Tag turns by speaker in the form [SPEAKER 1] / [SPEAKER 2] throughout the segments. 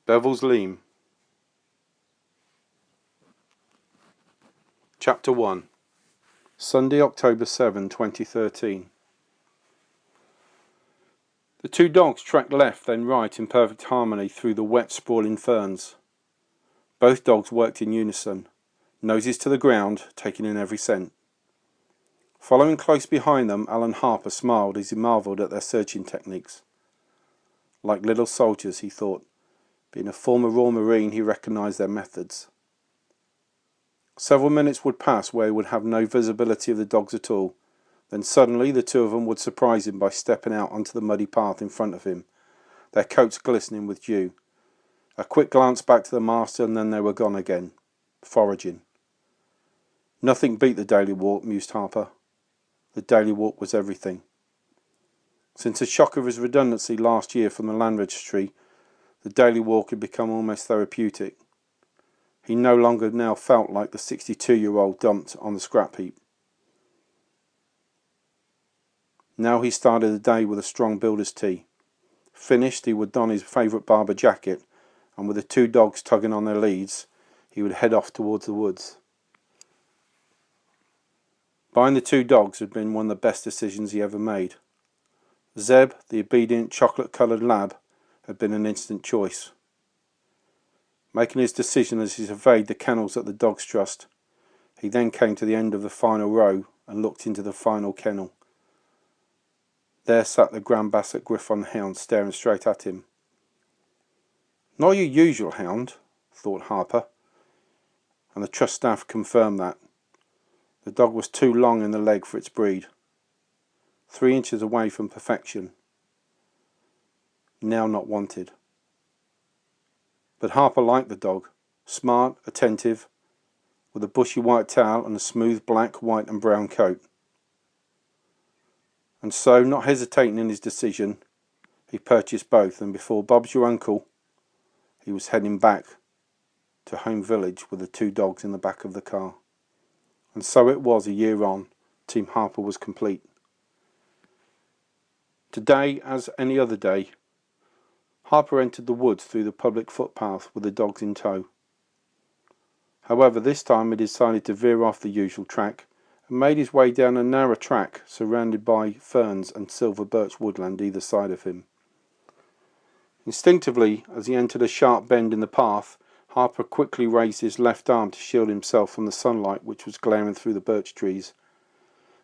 [SPEAKER 1] Bevills Leam. Chapter 1. Sunday, October 7, 2013. The two dogs tracked left then right in perfect harmony through the wet, sprawling ferns. Both dogs worked in unison, noses to the ground, taking in every scent. Following close behind them, Alan Harper smiled as he marvelled at their searching techniques. Like little soldiers, he thought. Being a former Royal Marine, he recognised their methods. Several minutes would pass where he would have no visibility of the dogs at all. Then suddenly the two of them would surprise him by stepping out onto the muddy path in front of him, their coats glistening with dew. A quick glance back to the master and then they were gone again, foraging. Nothing beat the daily walk, mused Harper. The daily walk was everything. Since the shock of his redundancy last year from the land registry, the daily walk had become almost therapeutic. He no longer now felt like the 62-year-old dumped on the scrap heap. Now he started the day with a strong builder's tea. Finished, he would don his favourite Barber jacket, and with the two dogs tugging on their leads, he would head off towards the woods. Buying the two dogs had been one of the best decisions he ever made. Zeb, the obedient chocolate-coloured lab, had been an instant choice. Making his decision as he surveyed the kennels at the Dogs Trust, he then came to the end of the final row and looked into the final kennel. There sat the Grand Basset Griffon hound staring straight at him. Not your usual hound, thought Harper, and the trust staff confirmed that. The dog was too long in the leg for its breed. 3 inches away from perfection. Now not wanted. But Harper liked the dog, smart, attentive, with a bushy white tail and a smooth black, white and brown coat. And so, not hesitating in his decision, he purchased both, and before Bob's your uncle, he was heading back to home village with the two dogs in the back of the car. And so it was, a year on, Team Harper was complete. Today, as any other day, Harper entered the woods through the public footpath with the dogs in tow. However, this time he decided to veer off the usual track and made his way down a narrow track surrounded by ferns and silver birch woodland either side of him. Instinctively, as he entered a sharp bend in the path, Harper quickly raised his left arm to shield himself from the sunlight which was glaring through the birch trees.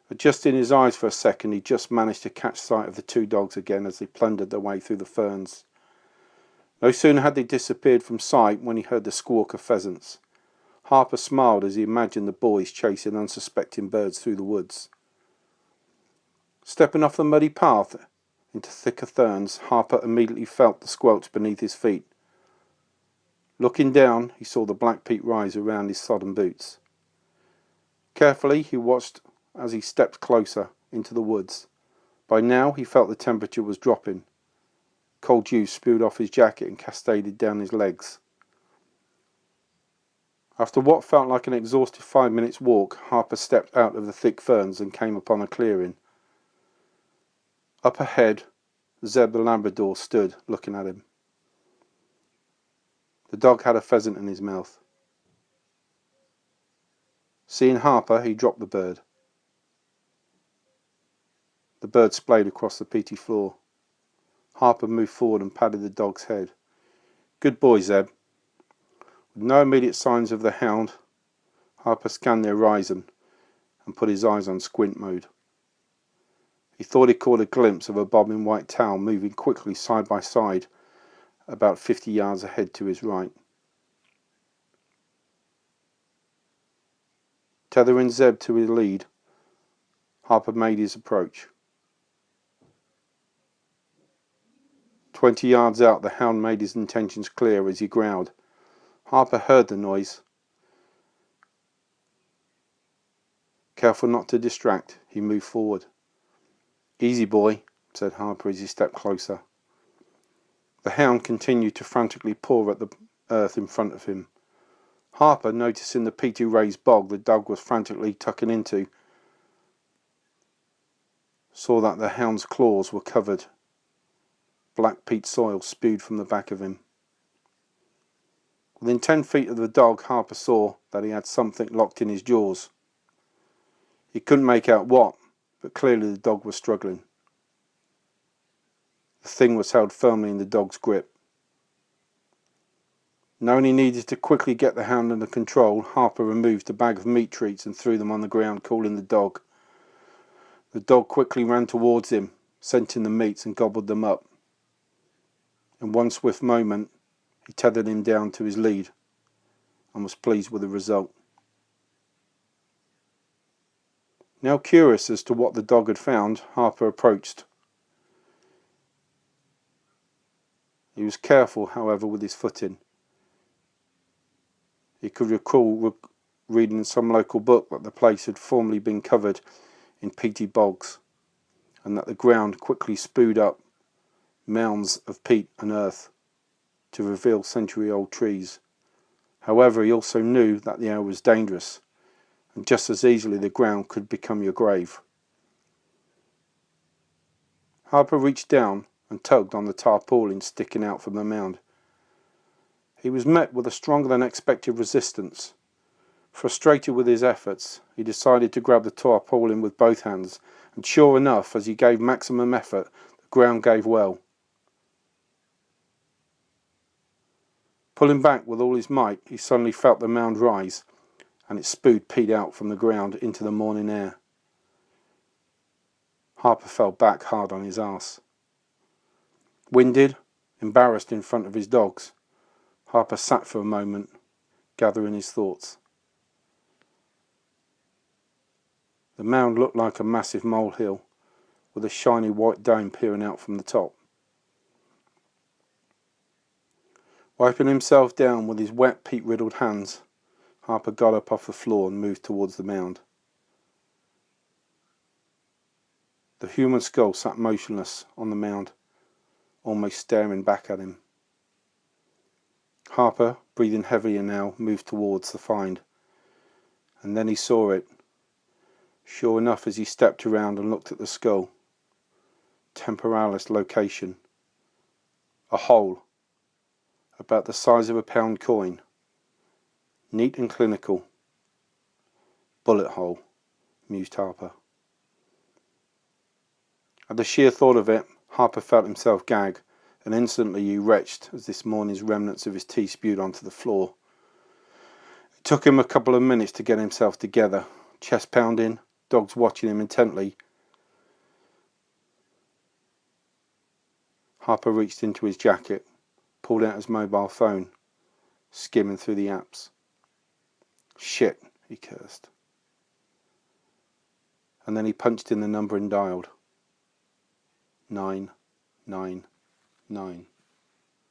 [SPEAKER 1] Adjusting his eyes for a second, he just managed to catch sight of the two dogs again as they plundered their way through the ferns. No sooner had they disappeared from sight when he heard the squawk of pheasants. Harper smiled as he imagined the boys chasing unsuspecting birds through the woods. Stepping off the muddy path into thicker ferns, Harper immediately felt the squelch beneath his feet. Looking down, he saw the black peat rise around his sodden boots. Carefully, he watched as he stepped closer into the woods. By now, he felt the temperature was dropping. Cold dew spewed off his jacket and cascaded down his legs. After what felt like an exhaustive 5 minutes walk, Harper stepped out of the thick ferns and came upon a clearing. Up ahead, Zeb the Labrador stood, looking at him. The dog had a pheasant in his mouth. Seeing Harper, he dropped the bird. The bird splayed across the peaty floor. Harper moved forward and patted the dog's head. Good boy, Zeb. With no immediate signs of the hound, Harper scanned the horizon and put his eyes on squint mode. He thought he caught a glimpse of a bobbing white tail moving quickly side by side about 50 yards ahead to his right. Tethering Zeb to his lead, Harper made his approach. 20 yards out, the hound made his intentions clear as he growled. Harper heard the noise. Careful not to distract, he moved forward. Easy, boy, said Harper as he stepped closer. The hound continued to frantically paw at the earth in front of him. Harper, noticing the peaty raised bog the dog was frantically tucking into, saw that the hound's claws were covered. Black peat soil spewed from the back of him. Within 10 feet of the dog, Harper saw that he had something locked in his jaws. He couldn't make out what, but clearly the dog was struggling. The thing was held firmly in the dog's grip. Knowing he needed to quickly get the hound under control, Harper removed a bag of meat treats and threw them on the ground, calling the dog. The dog quickly ran towards him, scenting the meats, and gobbled them up. In one swift moment, he tethered him down to his lead and was pleased with the result. Now curious as to what the dog had found, Harper approached. He was careful, however, with his footing. He could recall reading in some local book that the place had formerly been covered in peaty bogs, and that the ground quickly spewed up mounds of peat and earth to reveal century-old trees. However, he also knew that the air was dangerous, and just as easily the ground could become your grave. Harper reached down and tugged on the tarpaulin sticking out from the mound. He was met with a stronger than expected resistance. Frustrated with his efforts, he decided to grab the tarpaulin with both hands, and sure enough, as he gave maximum effort, the ground gave well. Pulling back with all his might, he suddenly felt the mound rise, and it spewed peat out from the ground into the morning air. Harper fell back hard on his arse. Winded, embarrassed in front of his dogs, Harper sat for a moment, gathering his thoughts. The mound looked like a massive molehill, with a shiny white dome peering out from the top. Wiping himself down with his wet, peat-riddled hands, Harper got up off the floor and moved towards the mound. The human skull sat motionless on the mound, almost staring back at him. Harper, breathing heavier now, moved towards the find, and then he saw it. Sure enough, as he stepped around and looked at the skull. Temporalis location. A hole, about the size of a pound coin. Neat and clinical. Bullet hole, mused Harper. At the sheer thought of it, Harper felt himself gag, and instantly he retched as this morning's remnants of his tea spewed onto the floor. It took him a couple of minutes to get himself together, chest pounding, dogs watching him intently. Harper reached into his jacket, pulled out his mobile phone, skimming through the apps. Shit, he cursed. And then he punched in the number and dialed. 999.